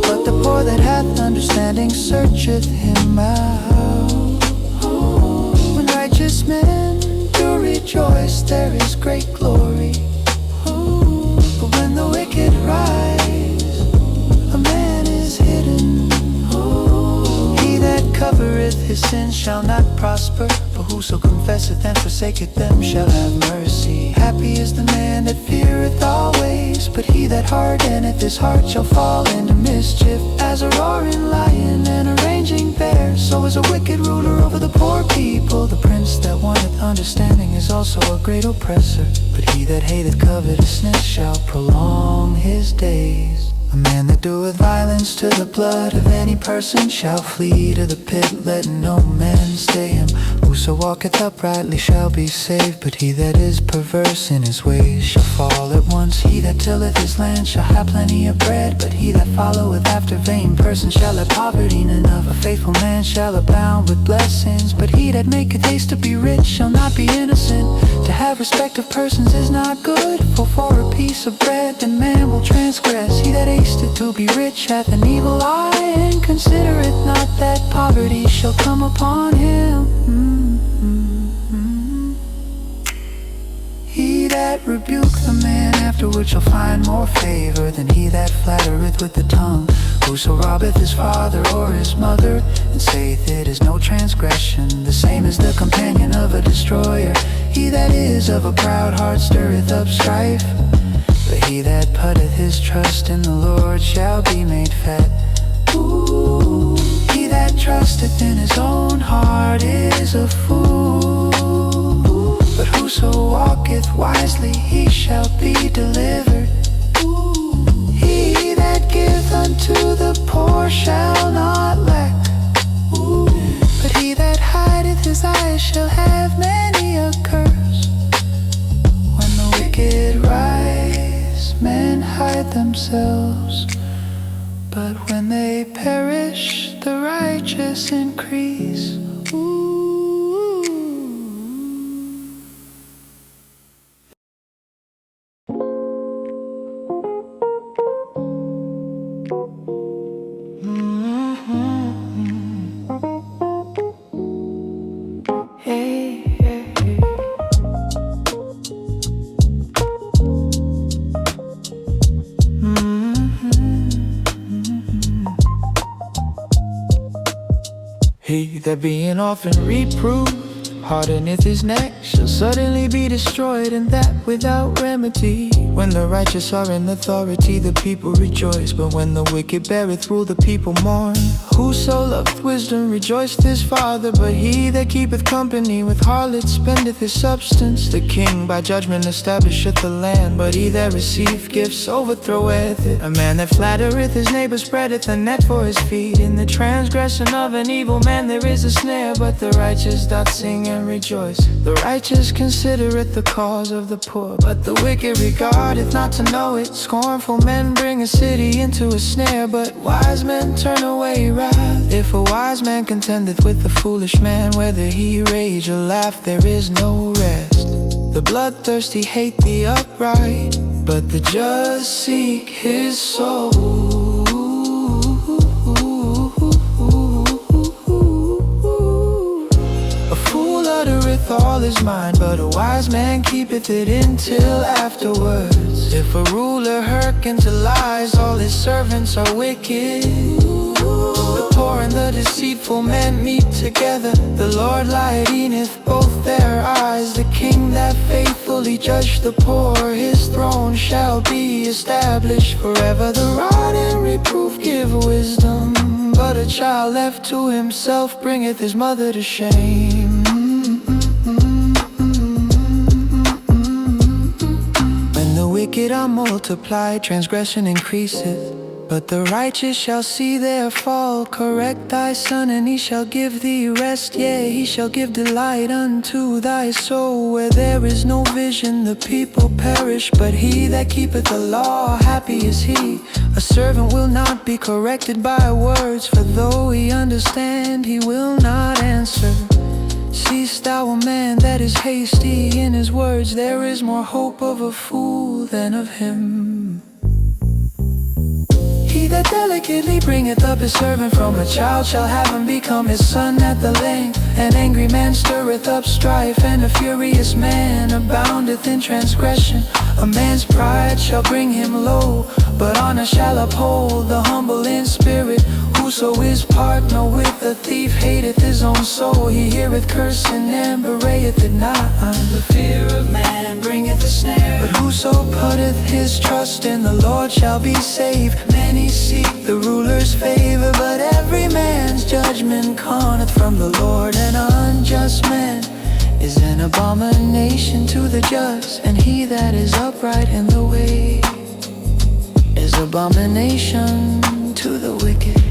but the poor that hath understanding searcheth him out. When righteous men do rejoice, there is great glory. But when the wicked rise, a man is hidden. He that covereth his sins shall not prosper, but whoso confesseth and forsaketh them shall have mercy. Happy is the man that feareth always, but he that hardeneth his heart shall fall into mischief. As a roaring lion and a raging bear, so is a wicked ruler over the poor people. The prince that wanteth understanding is also a great oppressor, but he that hateth covetousness shall prolong his days. A man that doeth violence to the blood of any person shall flee to the pit. Let no man stay him. Whoso walketh uprightly shall be saved, but he that is perverse in his ways shall fall at once. He that tilleth his land shall have plenty of bread, but he that followeth after vain persons shall have poverty enough. A faithful man shall abound with blessings, but he that maketh haste to be rich shall not be innocent. To have respect of persons is not good, for a piece of bread then man will transgress. He that hasteth to be rich hath an evil eye, and considereth not that poverty shall come upon him. He that rebuke the man afterward shall find more favor than he that flattereth with the tongue. Whoso robbeth his father or his mother, and saith it is no transgression, the same is the companion of a destroyer. He that is of a proud heart stirreth up strife, but he that putteth his trust in the Lord shall be made fat. Ooh. He that trusteth in his own heart is a fool, but whoso walketh wisely, he shall be delivered. Ooh. He that giveth unto the poor shall not lack. Ooh. But he that hideth his eyes shall have many a curse. When the wicked rise, men hide themselves, but when they perish, the righteous increase. He that being often reproved hardeneth his neck shall suddenly be destroyed, and that without remedy. When the righteous are in authority, the people rejoice, but when the wicked beareth rule, the people mourn. Whoso loveth wisdom rejoiceth his father, but he that keepeth company with harlots spendeth his substance. The king by judgment establisheth the land, but he that receiveth gifts overthroweth it. A man that flattereth his neighbor spreadeth a net for his feet. In the transgression of an evil man there is a snare, but the righteous doth sing and rejoice. The righteous considereth the cause of the poor, but the wicked regardeth not to know it. Scornful men bring a city into a snare, but wise men turn away wrath. If a wise man contendeth with a foolish man, whether he rage or laugh, there is no rest. The bloodthirsty hate the upright, but the just seek his soul. A fool uttereth all his mind, but a wise man keepeth it until afterwards. If a ruler hearken to lies, all his servants are wicked. The poor and the deceitful men meet together. The Lord lighteneth both their eyes. The king that faithfully judged the poor, his throne shall be established forever. The rod and reproof give wisdom, but a child left to himself bringeth his mother to shame. When the wicked are multiplied, transgression increaseth, but the righteous shall see their fall. Correct thy son, and he shall give thee rest. Yea, he shall give delight unto thy soul. Where there is no vision, the people perish, but he that keepeth the law, happy is he. A servant will not be corrected by words, for though he understand, he will not answer. Seest thou a man that is hasty in his words? There is more hope of a fool than of him. He that delicately bringeth up his servant from a child shall have him become his son at the length. An angry man stirreth up strife, and a furious man aboundeth in transgression. A man's pride shall bring him low, but honor shall uphold the humble in spirit. Whoso is partner with a thief hateth his own soul. He heareth cursing and bewrayeth it not. The fear of man bringeth a snare, but whoso putteth his trust in the Lord shall be saved. Many seek the ruler's favor, but every man's judgment cometh from the Lord. An unjust man is an abomination to the just, and he that is upright in the way is abomination to the wicked.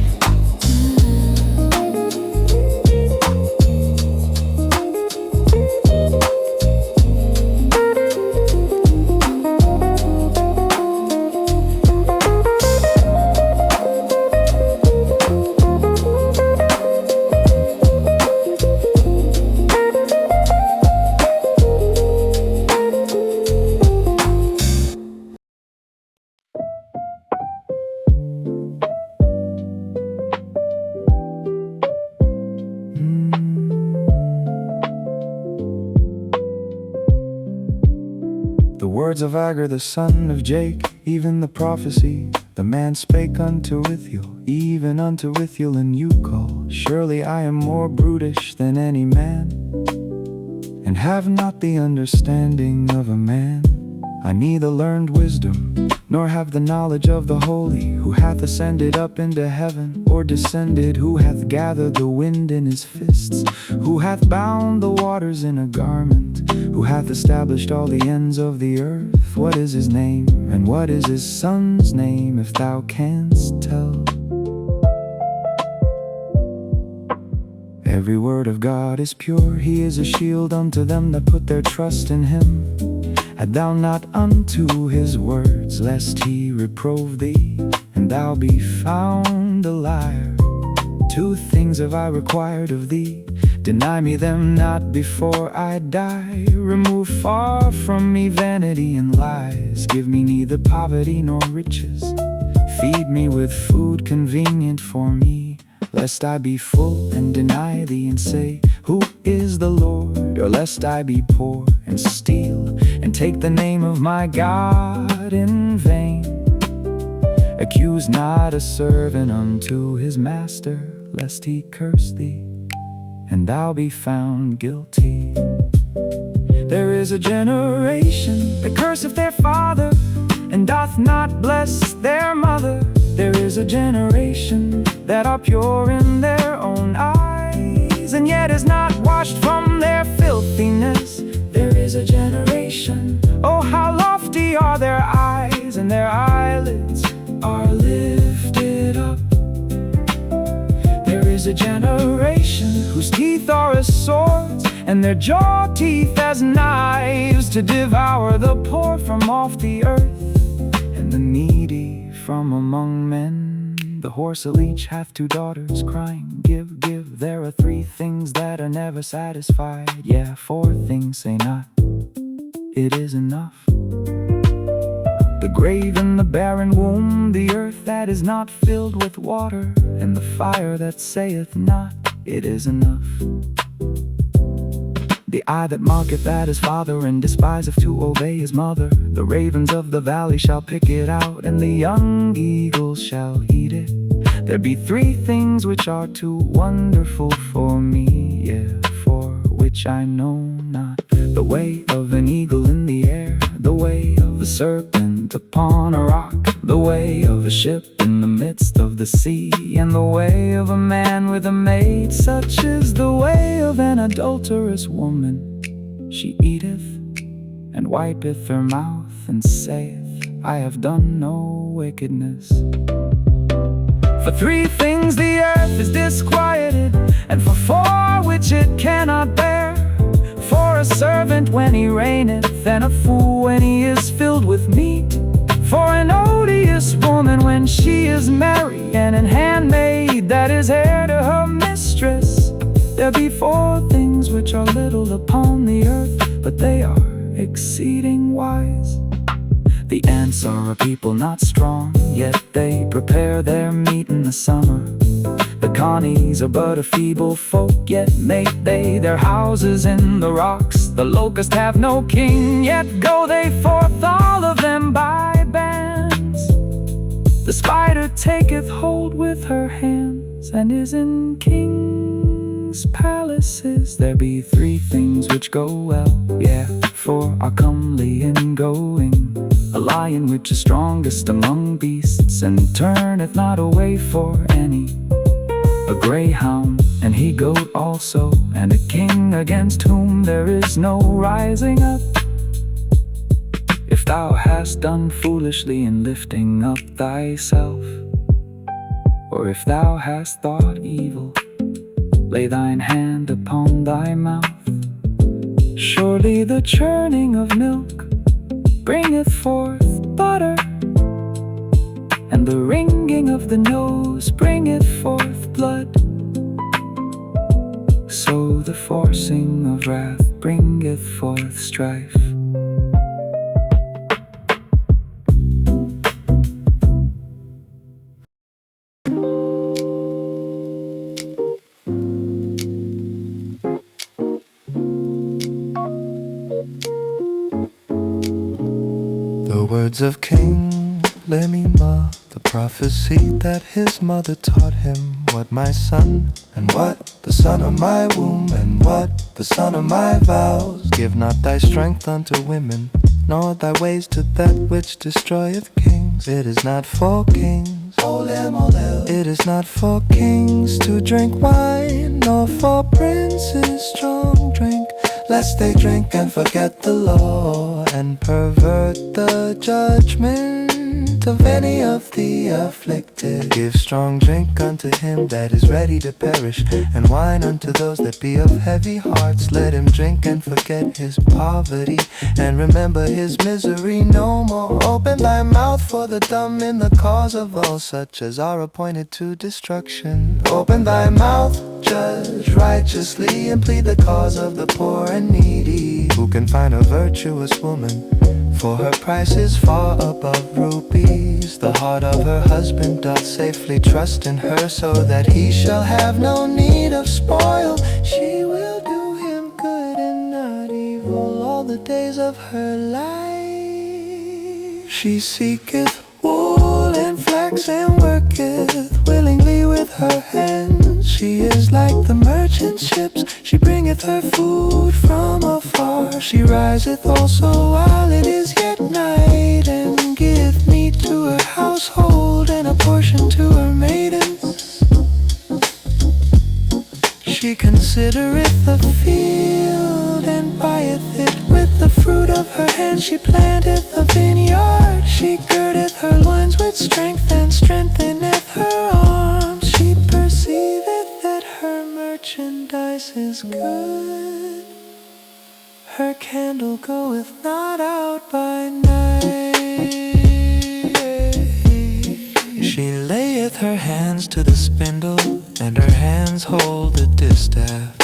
words of Agar the son of Jake, even the prophecy the man spake unto Ithiel, even unto Ithiel in Ucal. Surely I am more brutish than any man, and have not the understanding of a man. I neither learned wisdom, nor have the knowledge of the holy, who hath ascended up into heaven, or descended, who hath gathered the wind in his fists, who hath bound the waters in a garment, who hath established all the ends of the earth. What is his name, and what is his son's name, if thou canst tell? Every word of God is pure, he is a shield unto them that put their trust in him. Add thou not unto his words, lest he reprove thee, and thou be found a liar. 2 things have I required of thee, deny me them not before I die. Remove far from me vanity and lies, give me neither poverty nor riches. Feed me with food convenient for me, lest I be full and deny thee and say, who is the Lord? Or lest I be poor and steal, and take the name of my God in vain. Accuse not a servant unto his master, lest he curse thee, and thou be found guilty. There is a generation that curseth their father, and doth not bless their mother. There is a generation that are pure in their own eyes, and yet is not washed from their filthiness. There is a generation, oh how lofty are their eyes, and their eyelids are lifted up. There is a generation whose teeth are as swords, and their jaw teeth as knives, to devour the poor from off the earth, and the needy from among men. The horse a leech hath 2 daughters, crying, give, give. There are 3 things that are never satisfied, yeah, 4 things say not, it is enough. The grave and the barren womb, the earth that is not filled with water, and the fire that saith not, it is enough. The eye that mocketh at his father, and despiseth to obey his mother. The ravens of the valley shall pick it out, and the young eagles shall eat it. There be 3 things which are too wonderful for me, yeah, for which I know not. The way of an eagle in the air, the way of a serpent upon a rock, the way of a ship in the midst of the sea, and the way of a man with a maid. Such is the way of an adulterous woman. She eateth, and wipeth her mouth, and saith, I have done no wickedness. For 3 things the earth is disquieted, and for 4 which it cannot bear. For a servant when he reigneth, and a fool when he is filled with meat. For an odious woman when she is merry, and an handmaid that is heir to her mistress. There be 4 things which are little upon the earth, but they are exceeding wise. The ants are a people not strong, yet they prepare their meat in the summer. The Connies are but a feeble folk, yet make they their houses in the rocks. The locusts have no king, yet go they forth all of them by bands. The spider taketh hold with her hands, and is in kings' palaces. There be 3 things which go well, yeah, 4 are comely in going. A lion which is strongest among beasts, and turneth not away for any. A greyhound, and he-goat also, and a king against whom there is no rising up. If thou hast done foolishly in lifting up thyself, or if thou hast thought evil, lay thine hand upon thy mouth. Surely the churning of milk bringeth forth butter, and the wringing of the nose bringeth forth blood. So the forcing of wrath bringeth forth strife. words of King Lemuel, the prophecy that his mother taught him. What, my son, and what the son of my womb, and what the son of my vows. Give not thy strength unto women, nor thy ways to that which destroyeth kings. It is not for kings, it is not for kings to drink wine, nor for princes strong drink, lest they drink and forget the law, and pervert the judgment of any of the afflicted. Give strong drink unto him that is ready to perish, and wine unto those that be of heavy hearts. Let him drink and forget his poverty, and remember his misery no more. Open thy mouth for the dumb in the cause of all such as are appointed to destruction. Open thy mouth, judge righteously, and plead the cause of the poor and needy. Who can find a virtuous woman? For her price is far above rubies. The heart of her husband doth safely trust in her, so that he shall have no need of spoil. She will do him good and not evil all the days of her life. She seeketh wool and flax and worketh willingly with her hands. She is like the merchant ships, she bringeth her food from afar. She riseth also while it is yet night, and giveth meat to her household and a portion to her maidens. She considereth the field and buyeth it with the fruit of her hand. She planteth a vineyard, she girdeth her loins with strength, and strengtheneth her arms. She perceiveth that her merchandise is good, her candle goeth not out by night. She layeth her hands to the spindle, and her hands hold the distaff.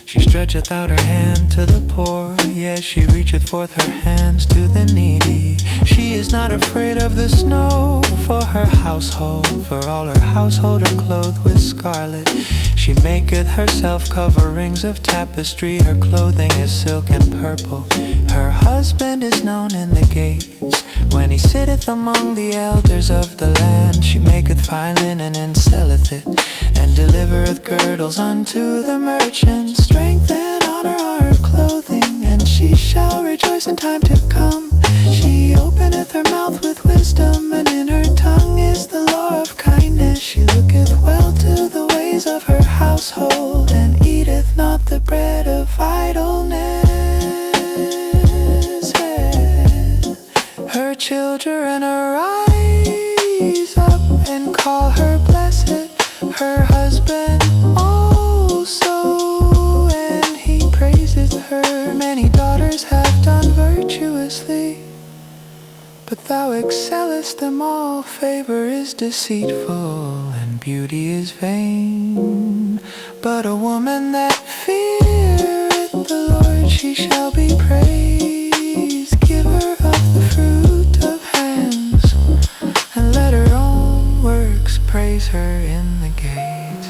She stretcheth out her hand to the poor, yes, she reacheth forth her hands to the needy. She is not afraid of the snow for her household, for all her household are clothed with scarlet. She maketh herself coverings of tapestry, her clothing is silk and purple. Her husband is known in the gates, when he sitteth among the elders of the land. She maketh fine linen and selleth it, and delivereth girdles unto the merchants. Strength and honor are her clothing, and she shall rejoice in time to come. She openeth her mouth with wisdom, and in her tongue is the law of kindness. She looketh well to the ways of her household, and eateth not the bread of idleness. Her children arise up and call her blessed, her husband also, and he praises her. Many daughters have done virtuously, but thou excellest them all. Favor is deceitful, and beauty is vain, but a woman that feareth the Lord, she shall be praised. Give her of the fruit of hands, and let her own works praise her in the gates.